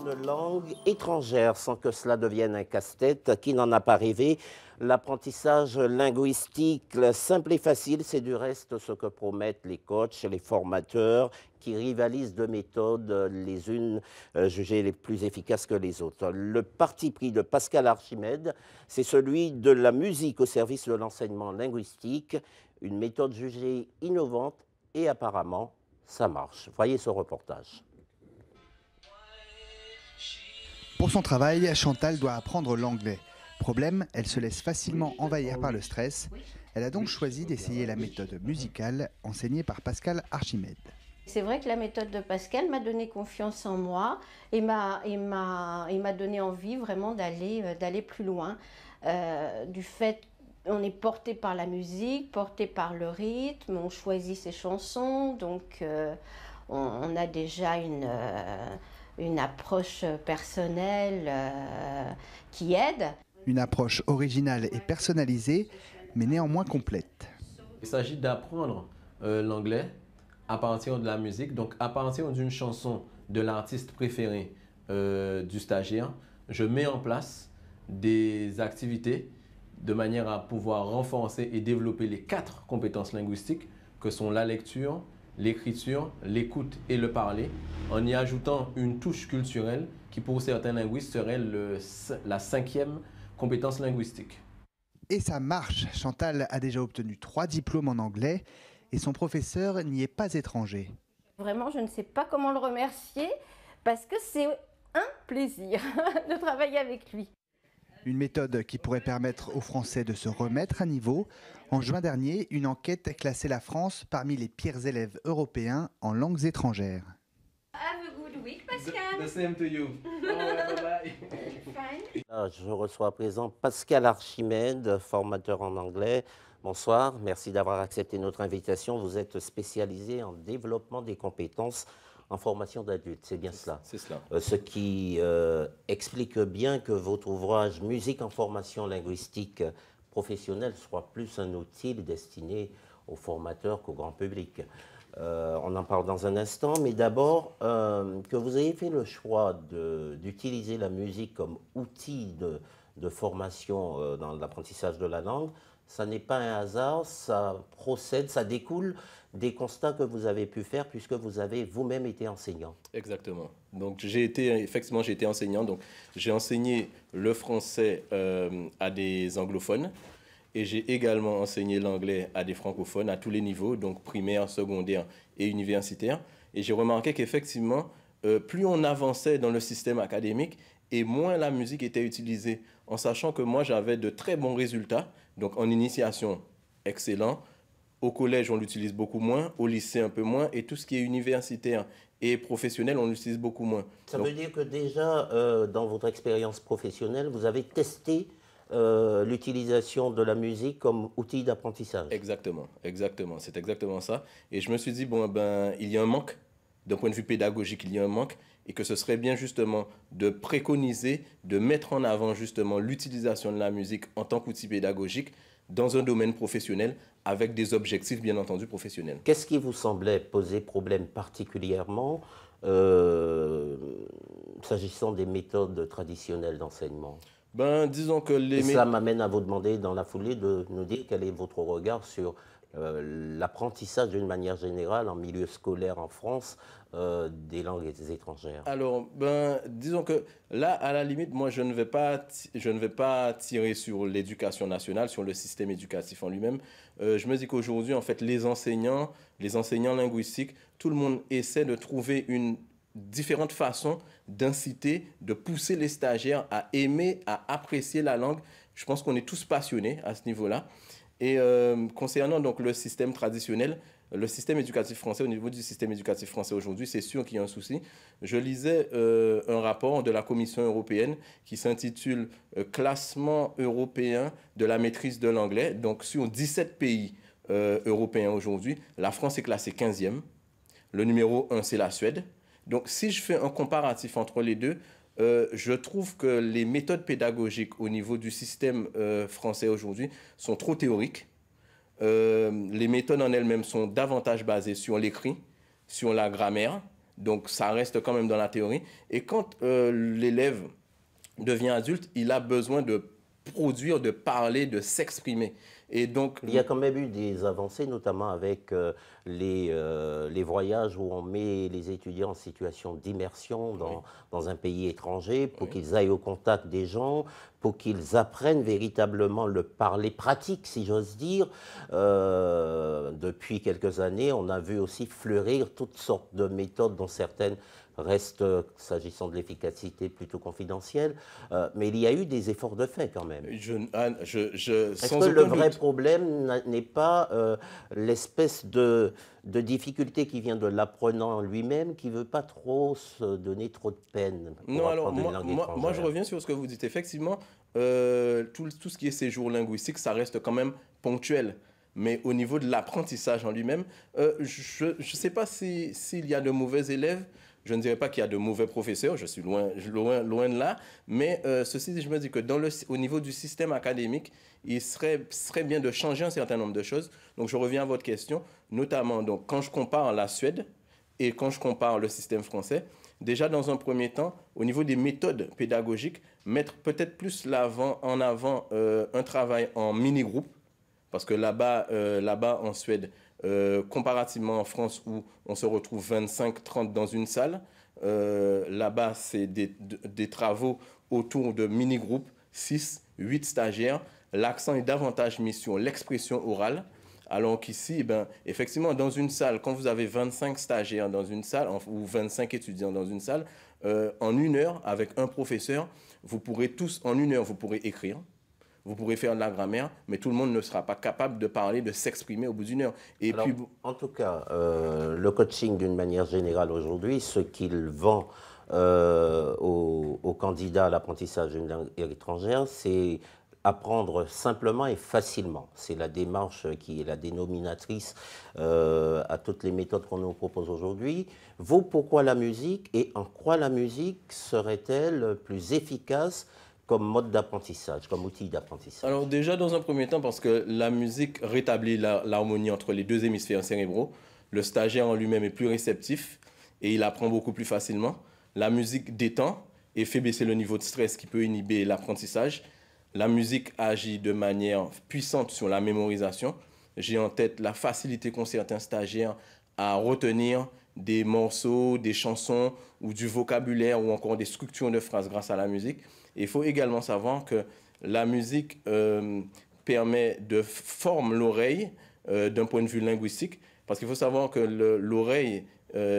une langue étrangère sans que cela devienne un casse-tête. Qui n'en a pas rêvé? L'apprentissage linguistique simple et facile, c'est du reste ce que promettent les coachs, les formateurs qui rivalisent de méthodes, les unes jugées les plus efficaces que les autres. Le parti pris de Pascal Archimède, c'est celui de la musique au service de l'enseignement linguistique, une méthode jugée innovante et apparemment, ça marche. Voyez ce reportage. Pour son travail, Chantal doit apprendre l'anglais. Problème, elle se laisse facilement envahir par le stress. Elle a donc choisi d'essayer la méthode musicale enseignée par Pascal Archimède. C'est vrai que la méthode de Pascal m'a donné confiance en moi et m'a donné envie vraiment d'aller plus loin. Du fait, on est porté par la musique, porté par le rythme, on choisit ses chansons, donc on a déjà une approche personnelle qui aide. Une approche originale et personnalisée, mais néanmoins complète. Il s'agit d'apprendre l'anglais à partir de la musique, donc à partir d'une chanson de l'artiste préféré du stagiaire. Je mets en place des activités de manière à pouvoir renforcer et développer les 4 compétences linguistiques que sont la lecture, l'écriture, l'écoute et le parler, en y ajoutant une touche culturelle qui pour certains linguistes serait la 5e compétence linguistique. Et ça marche. Chantal a déjà obtenu 3 diplômes en anglais et son professeur n'y est pas étranger. Vraiment, je ne sais pas comment le remercier parce que c'est un plaisir de travailler avec lui. Une méthode qui pourrait permettre aux Français de se remettre à niveau. En juin dernier, une enquête classait la France parmi les pires élèves européens en langues étrangères. Have a good week, Pascal. The same to you. Bye. Fine. Là, je reçois à présent Pascal Archimède, formateur en anglais. Bonsoir, merci d'avoir accepté notre invitation. Vous êtes spécialisé en développement des compétences en formation d'adultes, c'est bien cela? C'est cela. Ce qui explique bien que votre ouvrage Musique en formation linguistique professionnelle soit plus un outil destiné aux formateurs qu'au grand public. On en parle dans un instant, mais d'abord, que vous ayez fait le choix d'utiliser la musique comme outil de formation dans l'apprentissage de la langue, ça n'est pas un hasard, ça procède, ça découle des constats que vous avez pu faire puisque vous avez vous-même été enseignant. Exactement. Donc effectivement, j'ai été enseignant. Donc j'ai enseigné le français à des anglophones et j'ai également enseigné l'anglais à des francophones à tous les niveaux, donc primaire, secondaire et universitaire. Et j'ai remarqué qu'effectivement, plus on avançait dans le système académique et moins la musique était utilisée, en sachant que moi j'avais de très bons résultats. Donc en initiation, excellent. Au collège, on l'utilise beaucoup moins. Au lycée, un peu moins. Et tout ce qui est universitaire et professionnel, on l'utilise beaucoup moins. Ça veut dire que déjà, dans votre expérience professionnelle, vous avez testé l'utilisation de la musique comme outil d'apprentissage. Exactement, exactement. C'est exactement ça. Et je me suis dit, bon, ben, il y a un manque. D'un point de vue pédagogique, il y a un manque. Et que ce serait bien justement de préconiser, de mettre en avant justement l'utilisation de la musique en tant qu'outil pédagogique dans un domaine professionnel avec des objectifs bien entendu professionnels. Qu'est-ce qui vous semblait poser problème particulièrement s'agissant des méthodes traditionnelles d'enseignement? Ben, disons que Et cela m'amène à vous demander dans la foulée de nous dire quel est votre regard sur l'apprentissage d'une manière générale en milieu scolaire en France des langues étrangères. Alors, ben, disons que là, à la limite, moi, je ne vais pas tirer sur l'éducation nationale, sur le système éducatif en lui-même. Je me dis qu'aujourd'hui, en fait, les enseignants linguistiques, tout le monde essaie de trouver une différente façon d'inciter, de pousser les stagiaires à aimer, à apprécier la langue. Je pense qu'on est tous passionnés à ce niveau-là. Et concernant donc le système traditionnel, le système éducatif français, au niveau du système éducatif français aujourd'hui, c'est sûr qu'il y a un souci. Je lisais un rapport de la Commission européenne qui s'intitule « Classement européen de la maîtrise de l'anglais ». Donc sur 17 pays européens aujourd'hui, la France est classée 15e. Le numéro 1, c'est la Suède. Donc si je fais un comparatif entre les deux, je trouve que les méthodes pédagogiques au niveau du système français aujourd'hui sont trop théoriques. Les méthodes en elles-mêmes sont davantage basées sur l'écrit, sur la grammaire, Donc, ça reste quand même dans la théorie. Et quand l'élève devient adulte, il a besoin de produire, de parler, de s'exprimer. Et donc, il y a quand même eu des avancées, notamment avec les voyages où on met les étudiants en situation d'immersion dans un pays étranger pour qu'ils aillent au contact des gens, pour qu'ils apprennent véritablement le parler pratique, si j'ose dire. Depuis quelques années, on a vu aussi fleurir toutes sortes de méthodes, dont certaines restent, s'agissant de l'efficacité, plutôt confidentielles. Mais il y a eu des efforts de fait quand même. Est-ce que le vrai problème n'est pas l'espèce de difficulté qui vient de l'apprenant lui-même, qui ne veut pas trop se donner trop de peine pour apprendre une langue étrangère? Moi, je reviens sur ce que vous dites. Effectivement, tout ce qui est séjour linguistique, ça reste quand même ponctuel. Mais au niveau de l'apprentissage en lui-même, je ne sais pas s'il y a de mauvais élèves. Je ne dirais pas qu'il y a de mauvais professeurs, je suis loin de là, mais ceci dit, je me dis que au niveau du système académique, il serait bien de changer un certain nombre de choses. Donc je reviens à votre question, notamment donc, quand je compare la Suède et quand je compare le système français, déjà dans un premier temps, au niveau des méthodes pédagogiques, mettre peut-être plus en avant un travail en mini-groupe, parce que là-bas en Suède, comparativement en France où on se retrouve 25-30 dans une salle, là-bas c'est des travaux autour de mini-groupes, 6-8 stagiaires. L'accent est davantage mis sur l'expression orale, alors qu'ici, effectivement, dans une salle, quand vous avez 25 stagiaires dans une salle ou 25 étudiants dans une salle, en 1 heure, avec un professeur, vous pourrez tous, en 1 heure, vous pourrez écrire. Vous pourrez faire de la grammaire, mais tout le monde ne sera pas capable de parler, de s'exprimer au bout d'1 heure. Alors, en tout cas, le coaching, d'une manière générale aujourd'hui, ce qu'il vend aux candidats à l'apprentissage d'une langue étrangère, c'est apprendre simplement et facilement. C'est la démarche qui est la dénominatrice à toutes les méthodes qu'on nous propose aujourd'hui. Vous, pourquoi la musique et en quoi la musique serait-elle plus efficace comme mode d'apprentissage, comme outil d'apprentissage? Alors déjà, dans un premier temps, parce que la musique rétablit l'harmonie entre les 2 hémisphères cérébraux. Le stagiaire en lui-même est plus réceptif et il apprend beaucoup plus facilement. La musique détend et fait baisser le niveau de stress qui peut inhiber l'apprentissage. La musique agit de manière puissante sur la mémorisation. J'ai en tête la facilité qu'ont certains stagiaires à retenir des morceaux, des chansons ou du vocabulaire ou encore des structures de phrases grâce à la musique. Il faut également savoir que la musique permet de former l'oreille d'un point de vue linguistique, parce qu'il faut savoir que l'oreille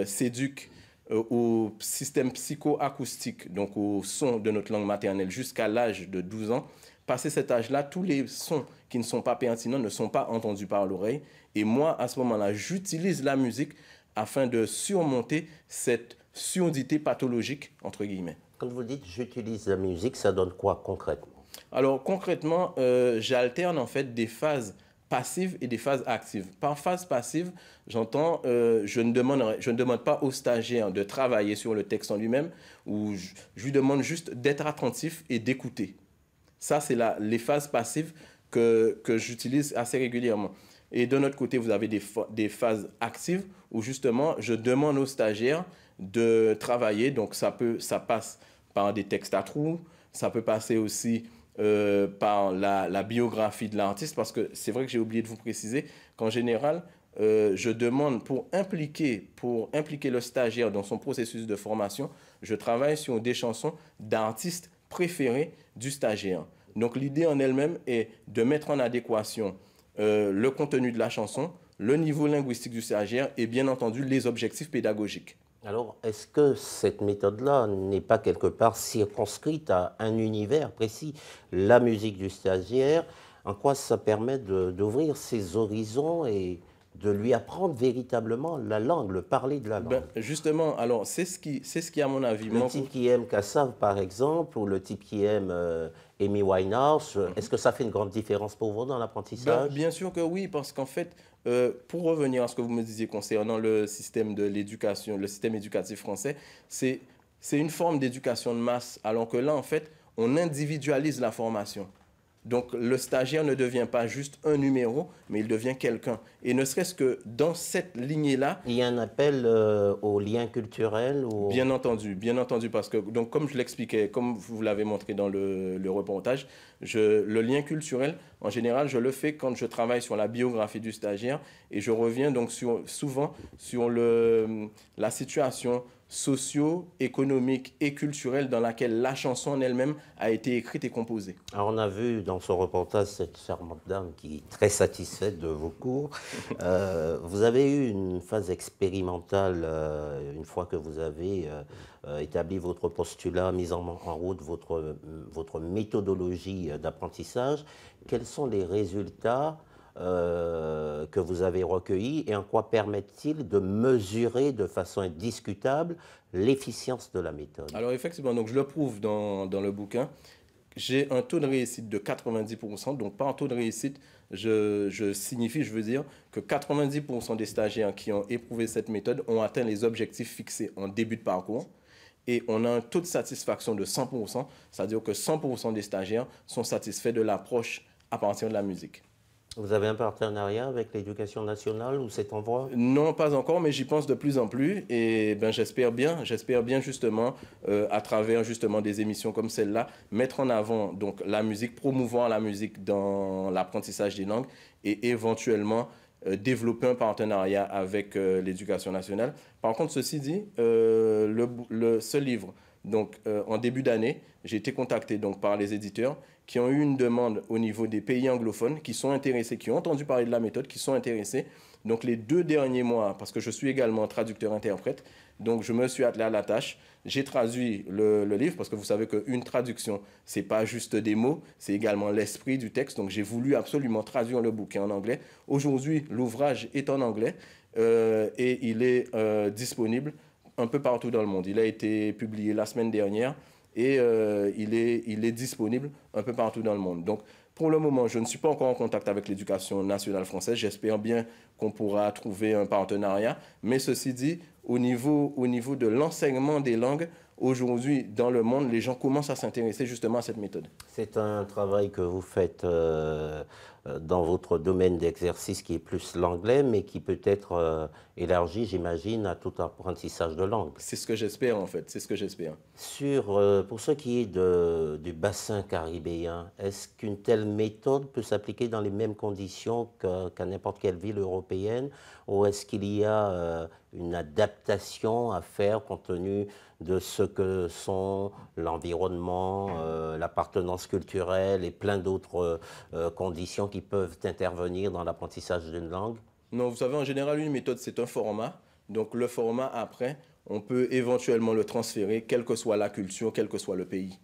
s'éduque au système psychoacoustique, donc au son de notre langue maternelle jusqu'à l'âge de 12 ans. Passé cet âge-là, tous les sons qui ne sont pas pertinents ne sont pas entendus par l'oreille. Et moi, à ce moment-là, j'utilise la musique afin de surmonter cette surdité pathologique, entre guillemets. Quand vous dites « j'utilise la musique », ça donne quoi concrètement? Alors concrètement, j'alterne en fait des phases passives et des phases actives. Par phase passive, j'entends, je ne demande pas au stagiaire de travailler sur le texte en lui-même, ou je lui demande juste d'être attentif et d'écouter. Ça, c'est les phases passives que j'utilise assez régulièrement. Et de notre côté, vous avez des phases actives où justement, je demande aux stagiaires de travailler. Donc ça passe par des textes à trous, ça peut passer aussi par la biographie de l'artiste, parce que c'est vrai que j'ai oublié de vous préciser qu'en général, je demande pour impliquer le stagiaire dans son processus de formation, je travaille sur des chansons d'artistes préférés du stagiaire. Donc l'idée en elle-même est de mettre en adéquation le contenu de la chanson, le niveau linguistique du stagiaire et bien entendu les objectifs pédagogiques. Alors, est-ce que cette méthode-là n'est pas quelque part circonscrite à un univers précis, la musique du stagiaire? En quoi ça permet d'ouvrir ses horizons et de lui apprendre véritablement la langue, le parler de la langue? Justement, alors c'est ce qui à mon avis... Le type qui aime Kassav, par exemple, ou le type qui aime Amy Winehouse, est-ce que ça fait une grande différence pour vous dans l'apprentissage? Bien sûr que oui, parce qu'en fait, pour revenir à ce que vous me disiez concernant le système de l'éducation, le système éducatif français, c'est une forme d'éducation de masse, alors que là, en fait, on individualise la formation. Donc le stagiaire ne devient pas juste un numéro, mais il devient quelqu'un. Et ne serait-ce que dans cette lignée-là... Il y a un appel au lien culturel ou... Bien entendu, parce que, donc, comme je l'expliquais, comme vous l'avez montré dans le reportage, le lien culturel, en général, je le fais quand je travaille sur la biographie du stagiaire et je reviens donc souvent sur la situation socio-économique et culturelle dans laquelle la chanson en elle-même a été écrite et composée. Alors on a vu dans ce reportage cette charmante dame qui est très satisfaite de vos cours. Vous avez eu une phase expérimentale une fois que vous avez établi votre postulat, mis en route votre méthodologie d'apprentissage. Quels sont les résultats que vous avez recueillis et en quoi permettent-ils de mesurer de façon indiscutable l'efficience de la méthode? Alors effectivement, donc je le prouve dans le bouquin. J'ai un taux de réussite de 90%. Donc par taux de réussite, je veux dire que 90% des stagiaires qui ont éprouvé cette méthode ont atteint les objectifs fixés en début de parcours. Et on a un taux de satisfaction de 100%, c'est-à-dire que 100% des stagiaires sont satisfaits de l'approche à partir de la musique. Vous avez un partenariat avec l'Éducation nationale ou c'est en voie? Non, pas encore, mais j'y pense de plus en plus. Et ben, j'espère bien justement, à travers justement des émissions comme celle-là, mettre en avant donc, la musique, promouvoir la musique dans l'apprentissage des langues et éventuellement développer un partenariat avec l'Éducation nationale. Par contre, ceci dit, ce livre, donc en début d'année, j'ai été contacté donc, par les éditeurs qui ont eu une demande au niveau des pays anglophones, qui sont intéressés, qui ont entendu parler de la méthode, qui sont intéressés. Donc les 2 derniers mois, parce que je suis également traducteur-interprète, donc je me suis attelé à la tâche. J'ai traduit le livre, parce que vous savez qu'une traduction, ce n'est pas juste des mots, c'est également l'esprit du texte. Donc j'ai voulu absolument traduire le bouquin en anglais. Aujourd'hui, l'ouvrage est en anglais et il est disponible un peu partout dans le monde. Il a été publié la semaine dernière. Et il est disponible un peu partout dans le monde. Donc, pour le moment, je ne suis pas encore en contact avec l'Éducation nationale française. J'espère bien qu'on pourra trouver un partenariat. Mais ceci dit, au niveau de l'enseignement des langues, aujourd'hui, dans le monde, les gens commencent à s'intéresser justement à cette méthode. C'est un travail que vous faites dans votre domaine d'exercice qui est plus l'anglais, mais qui peut être élargi, j'imagine, à tout apprentissage de langue. C'est ce que j'espère, en fait. C'est ce que j'espère. Pour ce qui est du bassin caribéen, est-ce qu'une telle méthode peut s'appliquer dans les mêmes conditions qu'à n'importe quelle ville européenne, ou est-ce qu'il y a une adaptation à faire compte tenu de ce que sont l'environnement, l'appartenance culturelle et plein d'autres conditions qui peuvent intervenir dans l'apprentissage d'une langue? Non, vous savez, en général, une méthode, c'est un format. Donc, le format, après, on peut éventuellement le transférer, quelle que soit la culture, quel que soit le pays.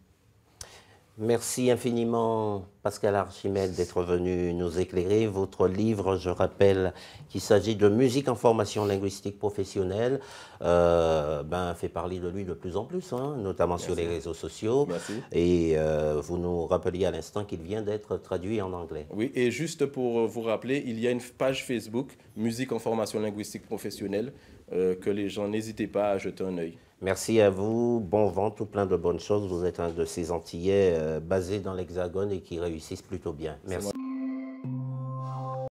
Merci infiniment, Pascal Archimède, d'être venu nous éclairer. Votre livre, je rappelle qu'il s'agit de Musique en formation linguistique professionnelle, fait parler de lui de plus en plus, hein, notamment Merci. Sur les réseaux sociaux. Merci. Et vous nous rappeliez à l'instant qu'il vient d'être traduit en anglais. Oui, et juste pour vous rappeler, il y a une page Facebook, Musique en formation linguistique professionnelle, que les gens n'hésitez pas à jeter un œil. Merci à vous, bon vent, tout plein de bonnes choses. Vous êtes un de ces Antillais basés dans l'Hexagone et qui réussissent plutôt bien. Merci.